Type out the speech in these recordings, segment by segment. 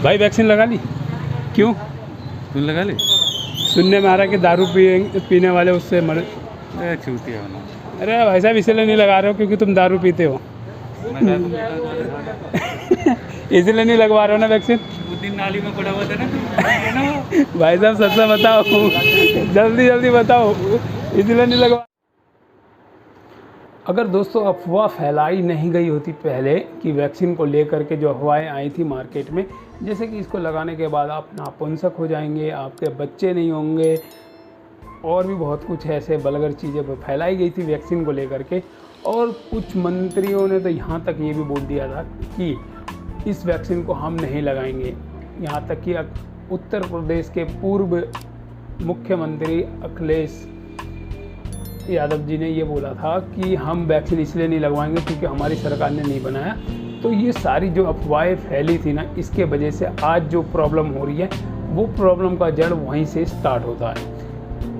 भाई वैक्सीन लगा ली? क्यों? तुम लगा ली? सुनने में आ रहा है कि दारू पीने वाले उससे मर। चूतिया होना। अरे भाई साहब इसलिए नहीं लगा रहे हो क्योंकि तुम दारू पीते हो। इसलिए नहीं लगवा रहे हो ना वैक्सीन? उस दिन नाली में पड़ा हुआ था ना भाई साहब सच से बताओ, जल्दी जल्दी बताओ, इसलिए नहीं लगवा। अगर दोस्तों अफवाह फैलाई नहीं गई होती पहले कि वैक्सीन को लेकर के जो अफवाहें आई थी मार्केट में, जैसे कि इसको लगाने के बाद आप नापुंसक हो जाएंगे, आपके बच्चे नहीं होंगे, और भी बहुत कुछ ऐसे बलगर चीज़ें फैलाई गई थी वैक्सीन को लेकर के। और कुछ मंत्रियों ने तो यहाँ तक ये भी बोल दिया था कि इस वैक्सीन को हम नहीं लगाएंगे। यहाँ तक कि उत्तर प्रदेश के पूर्व मुख्यमंत्री अखिलेश यादव जी ने ये बोला था कि हम वैक्सीन इसलिए नहीं लगवाएंगे क्योंकि हमारी सरकार ने नहीं बनाया। तो ये सारी जो अफवाहें फैली थी ना, इसके वजह से आज जो प्रॉब्लम हो रही है वो प्रॉब्लम का जड़ वहीं से स्टार्ट होता है।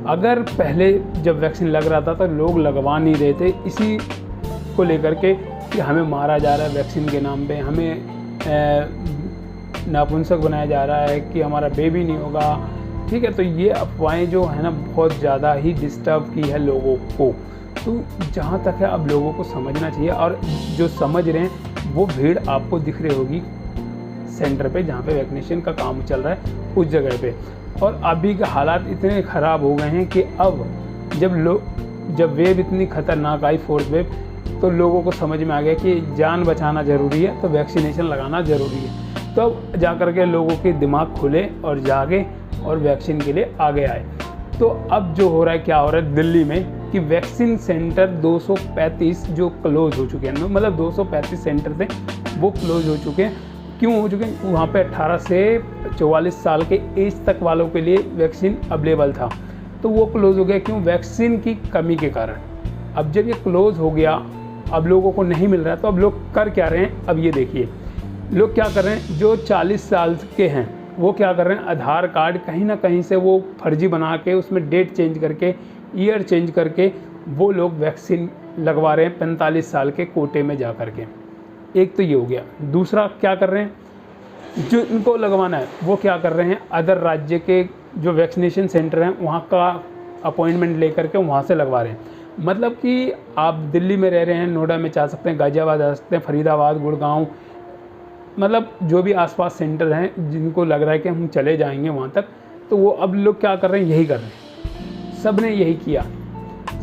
अगर पहले जब वैक्सीन लग रहा था तो लोग लगवा नहीं रहे थे इसी को लेकर के कि हमें मारा जा रहा है वैक्सीन के नाम पे, हमें नापुंसक बनाया जा रहा है कि हमारा बेबी नहीं होगा। ठीक है, तो ये अफवाहें जो है ना बहुत ज़्यादा ही डिस्टर्ब की है लोगों को। तो जहाँ तक है अब लोगों को समझना चाहिए, और जो समझ रहे हैं वो भीड़ आपको दिख रही होगी सेंटर पे जहाँ पे वैक्सीनेशन का काम चल रहा है उस जगह पे। और अभी के हालात इतने ख़राब हो गए हैं कि अब जब वेव इतनी ख़तरनाक आई, फोर्थ वेव, तो लोगों को समझ में आ गया कि जान बचाना ज़रूरी है तो वैक्सीनेशन लगाना ज़रूरी है। तो अब जा कर के लोगों के दिमाग खुले और जागे और वैक्सीन के लिए आगे आए। तो अब जो हो रहा है, क्या हो रहा है दिल्ली में कि वैक्सीन सेंटर 235 जो क्लोज हो चुके हैं, मतलब 235 सेंटर थे वो क्लोज हो चुके हैं। क्यों हो चुके हैं? वहाँ पे 18 से 44 साल के एज तक वालों के लिए वैक्सीन अवेलेबल था, तो वो क्लोज हो गया। क्यों? वैक्सीन की कमी के कारण। अब जब ये क्लोज हो गया, अब लोगों को नहीं मिल रहा है, तो अब लोग कर क्या रहे हैं? अब ये देखिए लोग क्या कर रहे हैं, जो 40 साल के हैं वो क्या कर रहे हैं, आधार कार्ड कहीं ना कहीं से वो फर्जी बना के उसमें डेट चेंज करके, ईयर चेंज करके वो लोग वैक्सीन लगवा रहे हैं 45 साल के कोटे में जा कर के। एक तो ये हो गया। दूसरा क्या कर रहे हैं, जो इनको लगवाना है वो क्या कर रहे हैं, अदर राज्य के जो वैक्सीनेशन सेंटर हैं वहाँ का अपॉइंटमेंट लेकर के वहाँ से लगवा रहे हैं। मतलब कि आप दिल्ली में रह रहे हैं, नोएडा में जा सकते हैं, गाज़ियाबाद जा सकते हैं, फरीदाबाद, गुड़गांव, मतलब जो भी आसपास सेंटर हैं जिनको लग रहा है कि हम चले जाएंगे वहाँ तक, तो वो अब लोग क्या कर रहे हैं, यही कर रहे हैं। सब ने यही किया,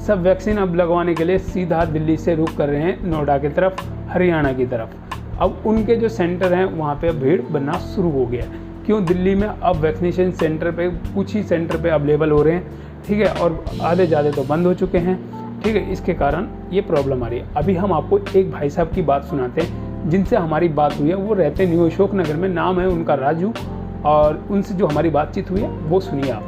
सब वैक्सीन अब लगवाने के लिए सीधा दिल्ली से रुख कर रहे हैं नोएडा की तरफ, हरियाणा की तरफ। अब उनके जो सेंटर हैं वहाँ पे भीड़ बनना शुरू हो गया। क्यों? दिल्ली में अब वैक्सीनेशन सेंटर पे कुछ ही सेंटर पे अवेलेबल हो रहे हैं, ठीक है, और आधे ज़्यादा तो बंद हो चुके हैं, ठीक है। इसके कारण ये प्रॉब्लम आ रही है। अभी हम आपको एक भाई साहब की बात सुनाते हैं जिनसे हमारी बात हुई है। वो रहते हैं न्यू अशोक नगर में, नाम है उनका राजू, और उनसे जो हमारी बातचीत हुई है वो सुनिए आप।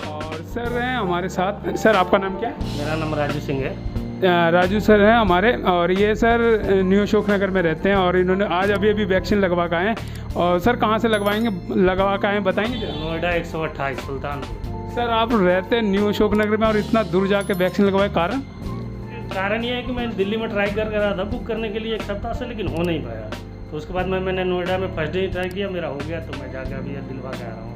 और सर हैं हमारे साथ। सर आपका नाम क्या है? मेरा नाम राजू सिंह है। राजू सर हैं हमारे, और ये सर न्यू अशोक नगर में रहते हैं, और इन्होंने आज अभी वैक्सीन लगवा का है। और सर कहाँ से लगवाएंगे, लगवा का है बताएंगे? नोएडा 128 सुल्तानपुर। सर आप रहते हैं न्यू अशोक नगर में और इतना दूर जाके वैक्सीन लगवाए, कारण ये है कि मैं दिल्ली में ट्राई कर रहा था बुक करने के लिए 1 सप्ताह से, लेकिन हो नहीं पाया। तो उसके बाद मैंने नोएडा में फर्स्ट डे ट्राई किया, मेरा हो गया, तो मैं जाकर अभी दिलवा के आ रहा हूँ।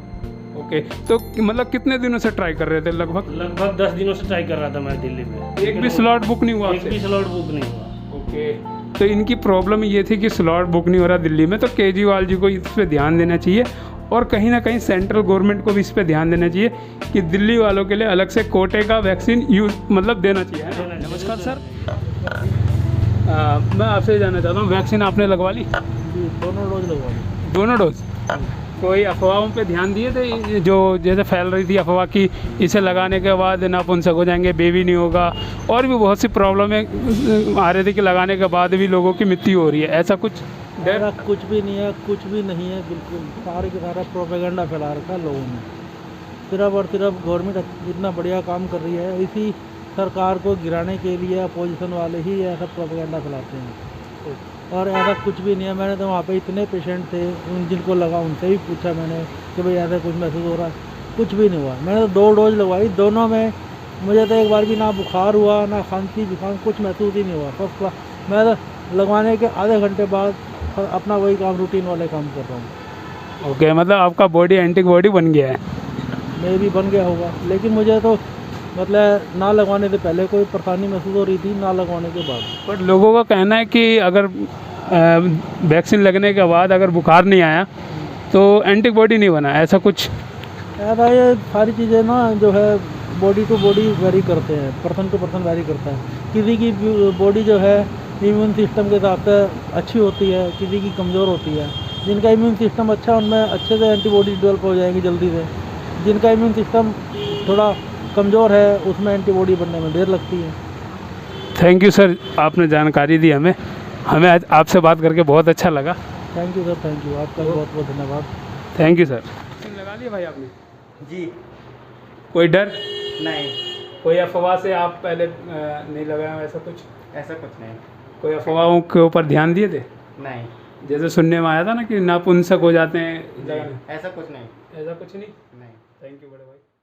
ओके, तो मतलब कितने दिनों से ट्राई कर रहे थे? लगभग 10 दिनों से ट्राई कर रहा था मैं दिल्ली में। एक भी स्लॉट बुक नहीं हुआ? एक भी स्लॉट बुक नहीं हुआ। ओके, तो इनकी प्रॉब्लम ये थी कि स्लॉट बुक नहीं हो रहा दिल्ली में। तो केजरीवाल जी को इस पर ध्यान देना चाहिए, और कहीं ना कहीं सेंट्रल गवर्नमेंट को भी इस पर ध्यान देना चाहिए कि दिल्ली वालों के लिए अलग से कोटे का वैक्सीन यूज मतलब देना चाहिए। नमस्कार सर, मैं आपसे जानना चाहता हूँ, वैक्सीन आपने लगवा ली? दोनों डोज लगवा ली। दोनों डोज? कोई अफवाहों पे ध्यान दिए थे जो जैसे फैल रही थी अफवाह की इसे लगाने के बाद नापुंसक हो जाएंगे, बेबी नहीं होगा, और भी बहुत सी प्रॉब्लमें आ रही थी कि लगाने के बाद भी लोगों की मृत्यु हो रही है, ऐसा कुछ डर? कुछ भी नहीं है, कुछ भी नहीं है, बिल्कुल सारे के सारा प्रोपेगेंडा फैला रखा है लोगों ने। सिर्फ और सिर्फ गवर्नमेंट इतना बढ़िया काम कर रही है, इसी सरकार को गिराने के लिए अपोजिशन वाले ही ऐसा प्रोपेगेंडा फैलाते हैं, और ऐसा कुछ भी नहीं है। मैंने तो वहाँ पे इतने पेशेंट थे जिनको लगा, उनसे भी पूछा मैंने कि भाई ऐसा कुछ महसूस हो रहा है, कुछ भी नहीं हुआ। मैंने तो 2 डोज लगवाई, दोनों में मुझे तो एक बार भी ना बुखार हुआ, ना खांसी जुकाम, कुछ महसूस ही नहीं हुआ। First class. मैं तो लगवाने के आधे घंटे बाद अपना वही काम, रूटीन वाले काम कर रहा हूँ। ओके, मतलब आपका बॉडी एंटीबॉडी बन गया है। मे भी बन गया होगा, लेकिन मुझे तो मतलब ना लगवाने से पहले कोई परेशानी महसूस हो रही थी, ना लगवाने के बाद। बट लोगों का कहना है कि अगर वैक्सीन लगने के बाद अगर बुखार नहीं आया तो एंटीबॉडी नहीं बना, ऐसा कुछ? ऐसा ये सारी चीज़ें ना जो है बॉडी टू बॉडी वेरी करते हैं, पर्सन टू पर्सन वेरी करता है। किसी की बॉडी जो है इम्यून सिस्टम के हिसाब से अच्छी होती है, किसी की कमज़ोर होती है। जिनका इम्यून सिस्टम अच्छा है उनमें अच्छे से एंटीबॉडी डेवलप हो जाएंगी जल्दी से। जिनका इम्यून सिस्टम थोड़ा कमज़ोर है उसमें एंटीबॉडी बनने में देर लगती है। थैंक यू सर, आपने जानकारी दी हमें आज आपसे बात करके बहुत अच्छा लगा। Thank you sir, thank you, आपका भी बहुत बहुत धन्यवाद। Thank you sir. वैक्सीन लगा लिया भाई आपने? जी कोई डर, नहीं, कोई अफवाह से आप पहले नहीं लगाया, ऐसा कुछ? ऐसा कुछ नहीं। कोई अफवाहों के ऊपर ध्यान दिए थे? नहीं, जैसे सुनने में आया था ना कि नापुंसक हो जाते हैं, ऐसा कुछ नहीं। ऐसा कुछ नहीं। नहीं। थैंक यू बड़े भाई।